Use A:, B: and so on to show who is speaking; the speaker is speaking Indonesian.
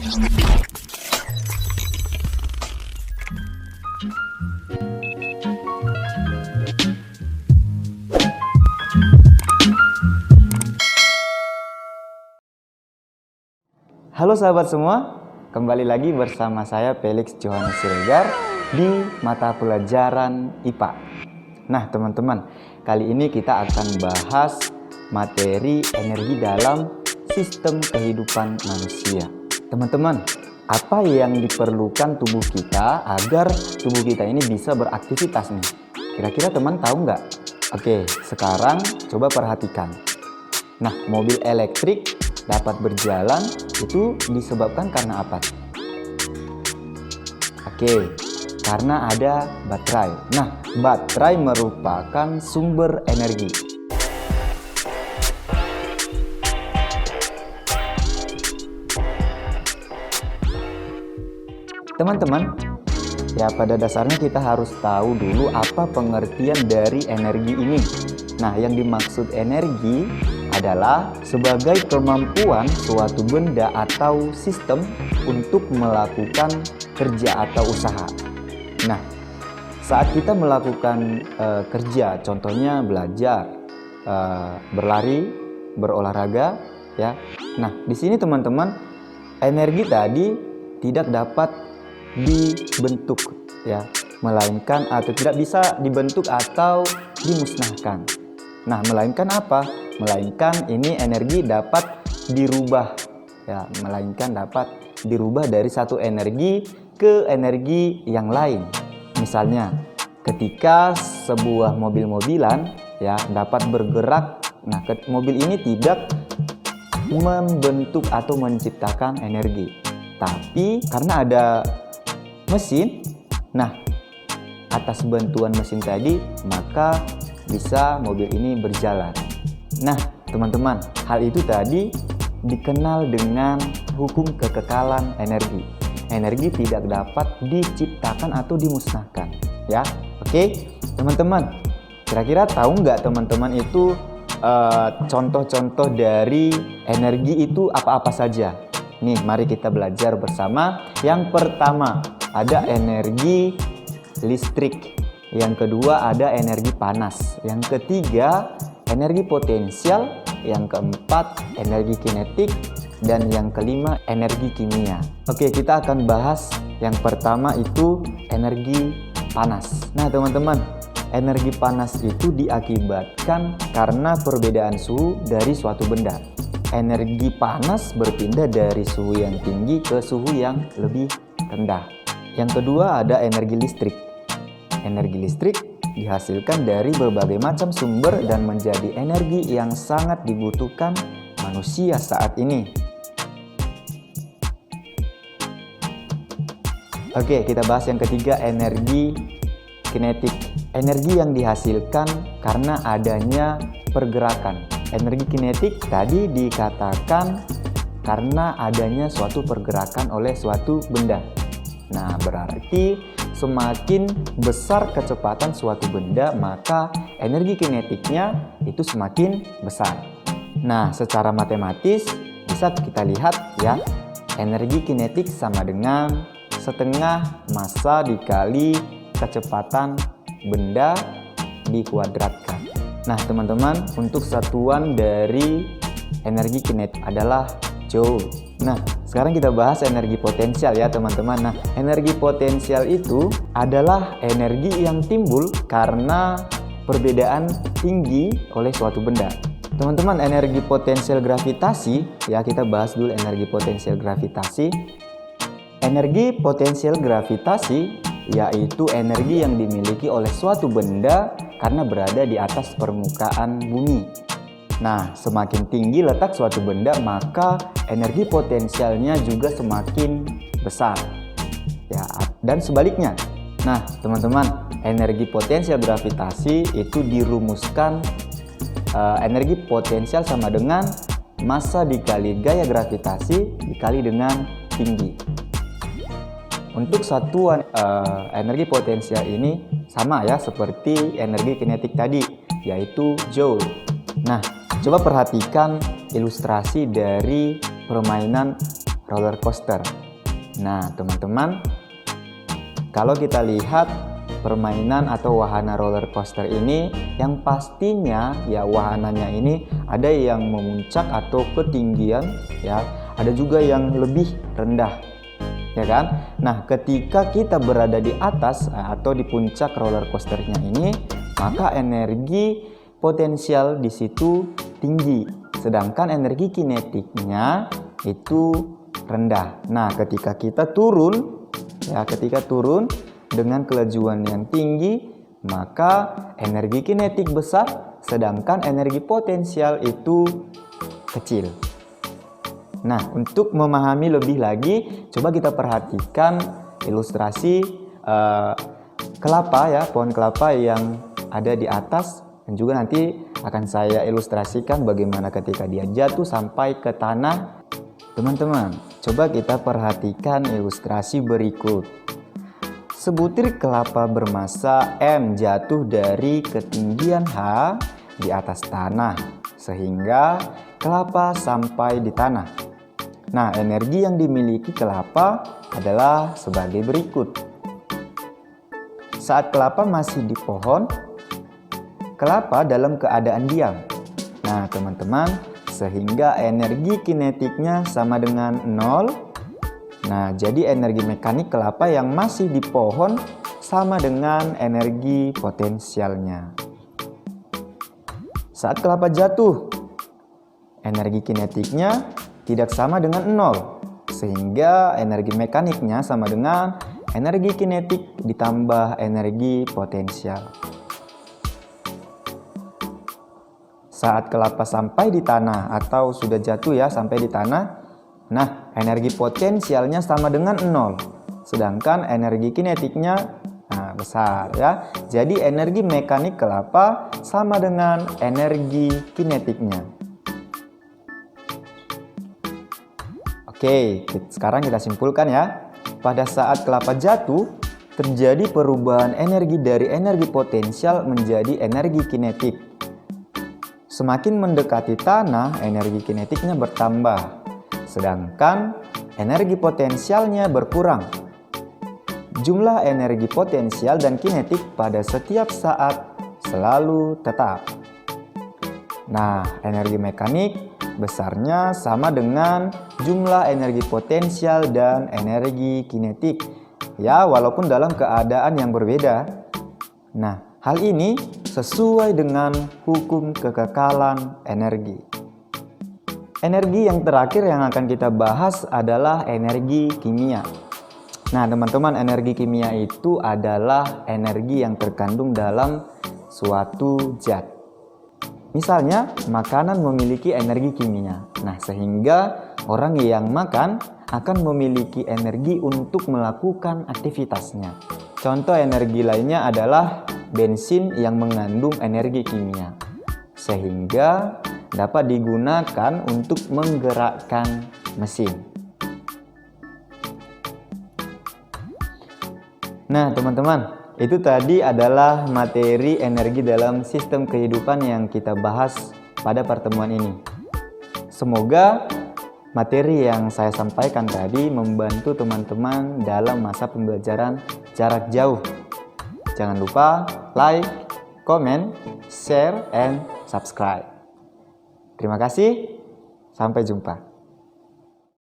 A: Halo sahabat semua, kembali lagi bersama saya Felix Johannes Siregar di mata pelajaran IPA. Nah teman-teman, kali ini kita akan bahas materi energi dalam sistem kehidupan manusia. Teman-teman, apa yang diperlukan tubuh kita agar tubuh kita ini bisa beraktivitas nih? Kira-kira teman tahu nggak? Oke, sekarang coba perhatikan. Nah, mobil elektrik dapat berjalan itu disebabkan karena apa? Oke, karena ada baterai. Nah, baterai merupakan sumber energi. Teman-teman, ya pada dasarnya kita harus tahu dulu apa pengertian dari energi ini. Nah, yang dimaksud energi adalah sebagai kemampuan suatu benda atau sistem untuk melakukan kerja atau usaha. Nah, saat kita melakukan kerja, contohnya belajar, berlari, berolahraga, ya. Nah, di sini teman-teman, energi tadi tidak dapat dibentuk, ya, melainkan atau tidak bisa dibentuk atau dimusnahkan. Nah, melainkan apa? Melainkan ini energi dapat dirubah, ya, melainkan dapat dirubah dari satu energi ke energi yang lain. Misalnya, ketika sebuah mobil-mobilan ya dapat bergerak, nah mobil ini tidak membentuk atau menciptakan energi, tapi karena ada mesin, nah atas bantuan mesin tadi maka bisa mobil ini berjalan. Nah teman-teman, hal itu tadi dikenal dengan hukum kekekalan energi. Energi tidak dapat diciptakan atau dimusnahkan, ya. Oke teman-teman, kira-kira tahu nggak teman-teman itu contoh-contoh dari energi itu apa-apa saja? Nih mari kita belajar bersama. Yang pertama ada energi listrik, yang kedua ada energi panas, yang ketiga energi potensial, yang keempat energi kinetik, dan yang kelima energi kimia. Oke, kita akan bahas yang pertama itu energi panas. Nah teman-teman, energi panas itu diakibatkan karena perbedaan suhu dari suatu benda. Energi panas berpindah dari suhu yang tinggi ke suhu yang lebih rendah. Yang kedua ada energi listrik. Energi listrik dihasilkan dari berbagai macam sumber dan menjadi energi yang sangat dibutuhkan manusia saat ini. Oke, kita bahas yang ketiga, energi kinetik. Energi yang dihasilkan karena adanya pergerakan. Energi kinetik tadi dikatakan karena adanya suatu pergerakan oleh suatu benda. Nah, berarti semakin besar kecepatan suatu benda, maka energi kinetiknya itu semakin besar. Nah, secara matematis bisa kita lihat ya, energi kinetik sama dengan setengah massa dikali kecepatan benda dikuadratkan. Nah, teman-teman, untuk satuan dari energi kinetik adalah joule. Nah, sekarang kita bahas energi potensial ya teman-teman. Nah, energi potensial itu adalah energi yang timbul karena perbedaan tinggi oleh suatu benda. Teman-teman, energi potensial gravitasi, ya kita bahas dulu energi potensial gravitasi. Energi potensial gravitasi yaitu energi yang dimiliki oleh suatu benda karena berada di atas permukaan bumi. Nah, semakin tinggi letak suatu benda, maka energi potensialnya juga semakin besar. Ya, dan sebaliknya. Nah, teman-teman, energi potensial gravitasi itu dirumuskan energi potensial sama dengan massa dikali gaya gravitasi dikali dengan tinggi. Untuk satuan energi potensial ini sama ya seperti energi kinetik tadi, yaitu joule. Nah, coba perhatikan ilustrasi dari permainan roller coaster. Nah, teman-teman, kalau kita lihat permainan atau wahana roller coaster ini, yang pastinya ya wahananya ini ada yang memuncak atau ketinggian ya, ada juga yang lebih rendah, ya kan? Nah, ketika kita berada di atas atau di puncak roller coasternya ini, maka energi potensial di situ tinggi, sedangkan energi kinetiknya itu rendah. Nah, ketika kita turun dengan kelajuan yang tinggi, maka energi kinetik besar, sedangkan energi potensial itu kecil. Nah, untuk memahami lebih lagi, coba kita perhatikan ilustrasi kelapa ya, pohon kelapa yang ada di atas, dan juga nanti akan saya ilustrasikan bagaimana ketika dia jatuh sampai ke tanah. Teman-teman, coba kita perhatikan ilustrasi berikut. Sebutir kelapa bermassa M jatuh dari ketinggian H di atas tanah, sehingga kelapa sampai di tanah. Nah, energi yang dimiliki kelapa adalah sebagai berikut. Saat kelapa masih di pohon, kelapa dalam keadaan diam. Nah, teman-teman, sehingga energi kinetiknya sama dengan 0. Nah, jadi energi mekanik kelapa yang masih di pohon sama dengan energi potensialnya. Saat kelapa jatuh, energi kinetiknya tidak sama dengan 0, sehingga energi mekaniknya sama dengan energi kinetik ditambah energi potensial. Saat kelapa sampai di tanah atau sudah jatuh ya sampai di tanah, nah, energi potensialnya sama dengan 0, sedangkan energi kinetiknya besar ya. Jadi energi mekanik kelapa sama dengan energi kinetiknya. Oke, sekarang kita simpulkan ya. Pada saat kelapa jatuh, terjadi perubahan energi dari energi potensial menjadi energi kinetik. Semakin mendekati tanah, energi kinetiknya bertambah, sedangkan energi potensialnya berkurang. Jumlah energi potensial dan kinetik pada setiap saat selalu tetap. Nah, energi mekanik besarnya sama dengan jumlah energi potensial dan energi kinetik. Ya, walaupun dalam keadaan yang berbeda. Nah, hal ini sesuai dengan hukum kekekalan energi. Energi yang terakhir yang akan kita bahas adalah energi kimia. Nah, teman-teman, energi kimia itu adalah energi yang terkandung dalam suatu zat. Misalnya, makanan memiliki energi kimia. Nah, sehingga orang yang makan akan memiliki energi untuk melakukan aktivitasnya. Contoh energi lainnya adalah bensin yang mengandung energi kimia, sehingga dapat digunakan untuk menggerakkan mesin. Nah, teman-teman, itu tadi adalah materi energi dalam sistem kehidupan yang kita bahas pada pertemuan ini. Semoga materi yang saya sampaikan tadi membantu teman-teman dalam masa pembelajaran jarak jauh. Jangan lupa like, comment, share, and subscribe. Terima kasih, sampai jumpa.